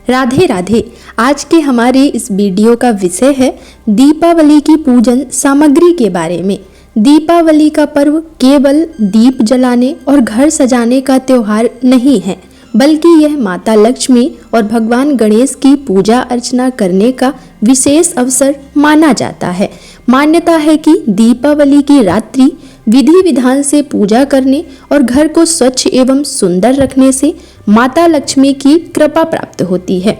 राधे राधे। आज के हमारे इस वीडियो का विषय है दीपावली की पूजन सामग्री के बारे में। दीपावली का पर्व केवल दीप जलाने और घर सजाने का त्योहार नहीं है, बल्कि यह माता लक्ष्मी और भगवान गणेश की पूजा अर्चना करने का विशेष अवसर माना जाता है। मान्यता है कि दीपावली की रात्रि विधि विधान से पूजा करने और घर को स्वच्छ एवं सुंदर रखने से माता लक्ष्मी की कृपा प्राप्त होती है।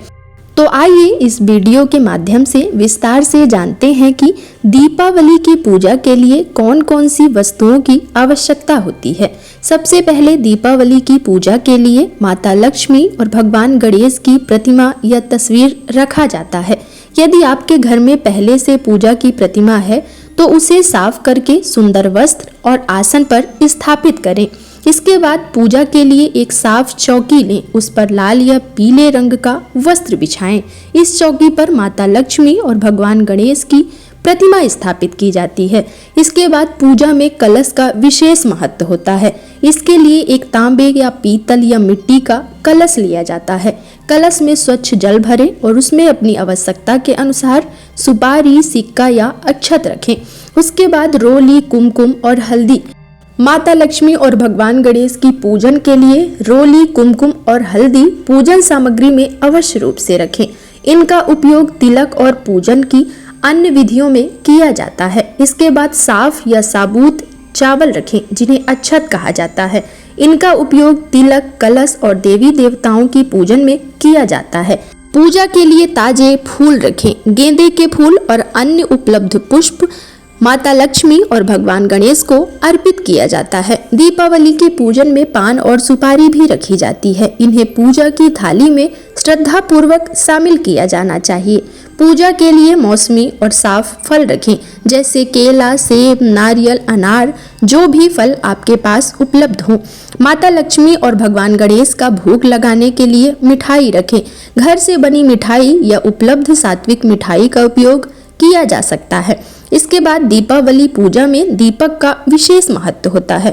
तो आइए इस वीडियो के माध्यम से विस्तार से जानते हैं कि दीपावली की पूजा के लिए कौन कौन सी वस्तुओं की आवश्यकता होती है। सबसे पहले दीपावली की पूजा के लिए माता लक्ष्मी और भगवान गणेश की प्रतिमा या तस्वीर रखा जाता है। यदि आपके घर में पहले से पूजा की प्रतिमा है तो उसे साफ करके सुंदर वस्त्र और आसन पर स्थापित करें। इसके बाद पूजा के लिए एक साफ चौकी लें, उस पर लाल या पीले रंग का वस्त्र बिछाएं। इस चौकी पर माता लक्ष्मी और भगवान गणेश की प्रतिमा स्थापित की जाती है। इसके बाद पूजा में कलश का विशेष महत्व होता है। इसके लिए एक तांबे या पीतल या मिट्टी का कलश लिया जाता है। कलश में स्वच्छ जल भरें और उसमें अपनी आवश्यकता के अनुसार सुपारी, सिक्का या अक्षत रखें। उसके बाद रोली, कुमकुम और हल्दी। माता लक्ष्मी और भगवान गणेश की पूजन के लिए रोली, कुमकुम और हल्दी पूजन सामग्री में अवश्य रूप से रखें। इनका उपयोग तिलक और पूजन की अन्य विधियों में किया जाता है। इसके बाद साफ या साबुत चावल रखें, जिन्हें अक्षत कहा जाता है। इनका उपयोग तिलक, कलश और देवी देवताओं की पूजन में किया जाता है। पूजा के लिए ताजे फूल रखें। गेंदे के फूल और अन्य उपलब्ध पुष्प माता लक्ष्मी और भगवान गणेश को अर्पित किया जाता है। दीपावली के पूजन में पान और सुपारी भी रखी जाती है। इन्हें पूजा की थाली में श्रद्धा पूर्वक शामिल किया जाना चाहिए। पूजा के लिए मौसमी और साफ फल रखें, जैसे केला, सेब, नारियल, अनार, जो भी फल आपके पास उपलब्ध हो। माता लक्ष्मी और भगवान गणेश का भोग लगाने के लिए मिठाई रखें। घर से बनी मिठाई या उपलब्ध सात्विक मिठाई का उपयोग किया जा सकता है। इसके बाद दीपावली पूजा में दीपक का विशेष महत्व होता है।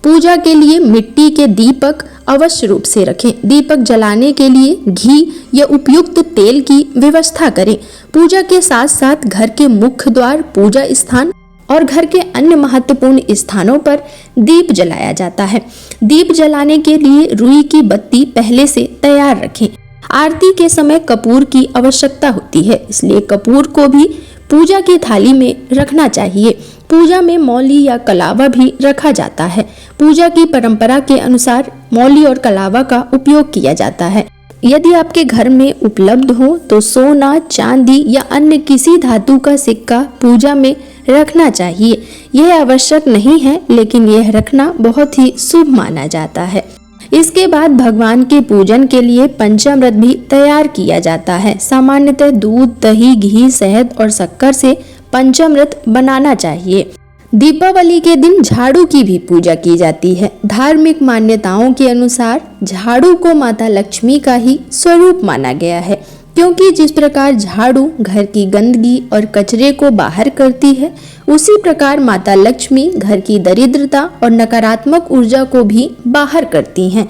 पूजा के लिए मिट्टी के दीपक अवश्य रूप से रखें। दीपक जलाने के लिए घी या उपयुक्त तेल की व्यवस्था करें। पूजा के साथ साथ घर के मुख्य द्वार, पूजा स्थान और घर के अन्य महत्वपूर्ण स्थानों पर दीप जलाया जाता है। दीप जलाने के लिए रुई की बत्ती पहले से तैयार रखें। आरती के समय कपूर की आवश्यकता होती है, इसलिए कपूर को भी पूजा की थाली में रखना चाहिए। पूजा में मौली या कलावा भी रखा जाता है। पूजा की परंपरा के अनुसार मौली और कलावा का उपयोग किया जाता है। यदि आपके घर में उपलब्ध हो तो सोना, चांदी या अन्य किसी धातु का सिक्का पूजा में रखना चाहिए। यह आवश्यक नहीं है, लेकिन यह रखना बहुत ही शुभ माना जाता है। इसके बाद भगवान के पूजन के लिए पंचामृत भी तैयार किया जाता है। सामान्यतः दूध, दही, घी, शहद और शक्कर से पंचामृत बनाना चाहिए। दीपावली के दिन झाड़ू की भी पूजा की जाती है। धार्मिक मान्यताओं के अनुसार झाड़ू को माता लक्ष्मी का ही स्वरूप माना गया है, क्योंकि जिस प्रकार झाड़ू घर की गंदगी और कचरे को बाहर करती है, उसी प्रकार माता लक्ष्मी घर की दरिद्रता और नकारात्मक ऊर्जा को भी बाहर करती हैं।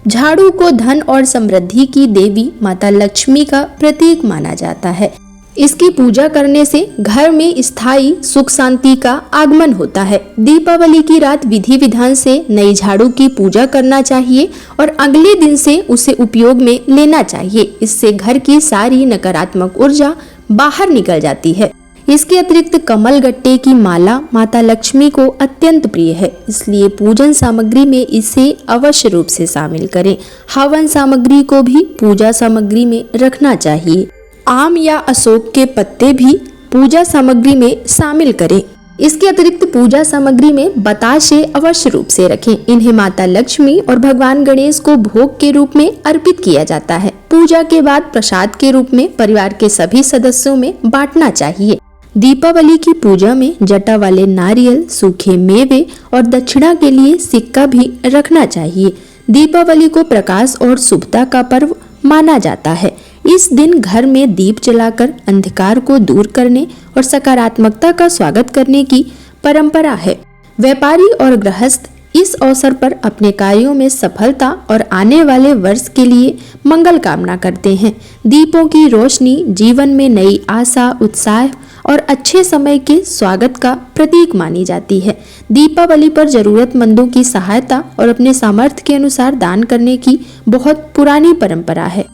झाड़ू को धन और समृद्धि की देवी माता लक्ष्मी का प्रतीक माना जाता है। इसकी पूजा करने से घर में स्थायी सुख शांति का आगमन होता है। दीपावली की रात विधि विधान से नई झाड़ू की पूजा करना चाहिए और अगले दिन से उसे उपयोग में लेना चाहिए। इससे घर की सारी नकारात्मक ऊर्जा बाहर निकल जाती है। इसके अतिरिक्त कमल गट्टे की माला माता लक्ष्मी को अत्यंत प्रिय है, इसलिए पूजन सामग्री में इसे अवश्य रूप से शामिल करें। हवन सामग्री को भी पूजा सामग्री में रखना चाहिए। आम या अशोक के पत्ते भी पूजा सामग्री में शामिल करें। इसके अतिरिक्त पूजा सामग्री में बताशे अवश्य रूप से रखें। इन्हें माता लक्ष्मी और भगवान गणेश को भोग के रूप में अर्पित किया जाता है। पूजा के बाद प्रसाद के रूप में परिवार के सभी सदस्यों में बांटना चाहिए। दीपावली की पूजा में जटा वाले नारियल, सूखे मेवे और दक्षिणा के लिए सिक्का भी रखना चाहिए। दीपावली को प्रकाश और शुभता का पर्व माना जाता है। इस दिन घर में दीप जलाकर अंधकार को दूर करने और सकारात्मकता का स्वागत करने की परंपरा है। व्यापारी और गृहस्थ इस अवसर पर अपने कार्यों में सफलता और आने वाले वर्ष के लिए मंगल कामना करते हैं। दीपों की रोशनी जीवन में नई आशा, उत्साह और अच्छे समय के स्वागत का प्रतीक मानी जाती है। दीपावली पर जरूरतमंदों की सहायता और अपने सामर्थ्य के अनुसार दान करने की बहुत पुरानी परंपरा है।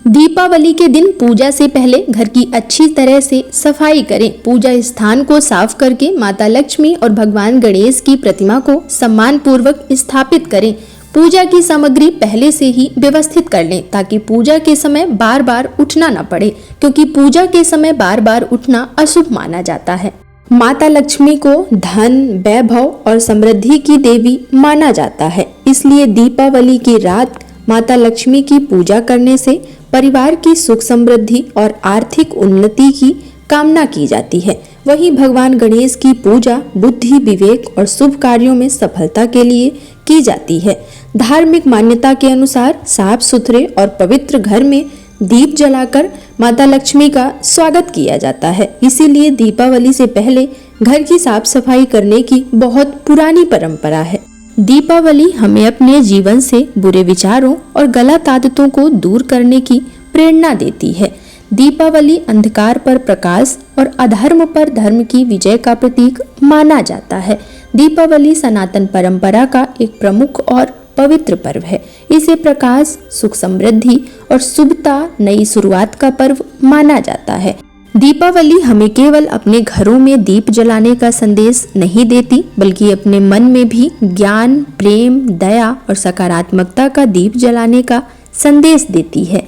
दीपावली के दिन पूजा से पहले घर की अच्छी तरह से सफाई करें। पूजा स्थान को साफ करके माता लक्ष्मी और भगवान गणेश की प्रतिमा को सम्मान पूर्वक स्थापित करें। पूजा की सामग्री पहले से ही व्यवस्थित कर लें ताकि पूजा के समय बार बार उठना न पड़े, क्योंकि पूजा के समय बार बार उठना अशुभ माना जाता है। माता लक्ष्मी को धन, वैभव और समृद्धि की देवी माना जाता है, इसलिए दीपावली की रात माता लक्ष्मी की पूजा करने से परिवार की सुख समृद्धि और आर्थिक उन्नति की कामना की जाती है। वहीं भगवान गणेश की पूजा बुद्धि, विवेक और शुभ कार्यों में सफलता के लिए की जाती है। धार्मिक मान्यता के अनुसार साफ सुथरे और पवित्र घर में दीप जलाकर माता लक्ष्मी का स्वागत किया जाता है। इसीलिए दीपावली से पहले घर की साफ सफाई करने की बहुत पुरानी परंपरा है। दीपावली हमें अपने जीवन से बुरे विचारों और गलत आदतों को दूर करने की प्रेरणा देती है। दीपावली अंधकार पर प्रकाश और अधर्म पर धर्म की विजय का प्रतीक माना जाता है। दीपावली सनातन परंपरा का एक प्रमुख और पवित्र पर्व है। इसे प्रकाश, सुख समृद्धि और शुभता, नई शुरुआत का पर्व माना जाता है। दीपावली हमें केवल अपने घरों में दीप जलाने का संदेश नहीं देती, बल्कि अपने मन में भी ज्ञान, प्रेम, दया और सकारात्मकता का दीप जलाने का संदेश देती है।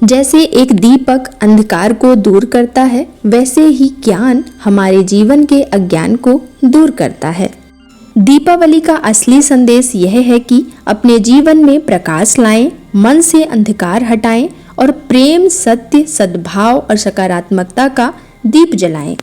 जैसे एक दीपक अंधकार को दूर करता है, वैसे ही ज्ञान हमारे जीवन के अज्ञान को दूर करता है। दीपावली का असली संदेश यह है कि अपने जीवन में प्रकाश लाएं, मन से अंधकार हटाएं और प्रेम, सत्य, सद्भाव और सकारात्मकता का दीप जलाएं।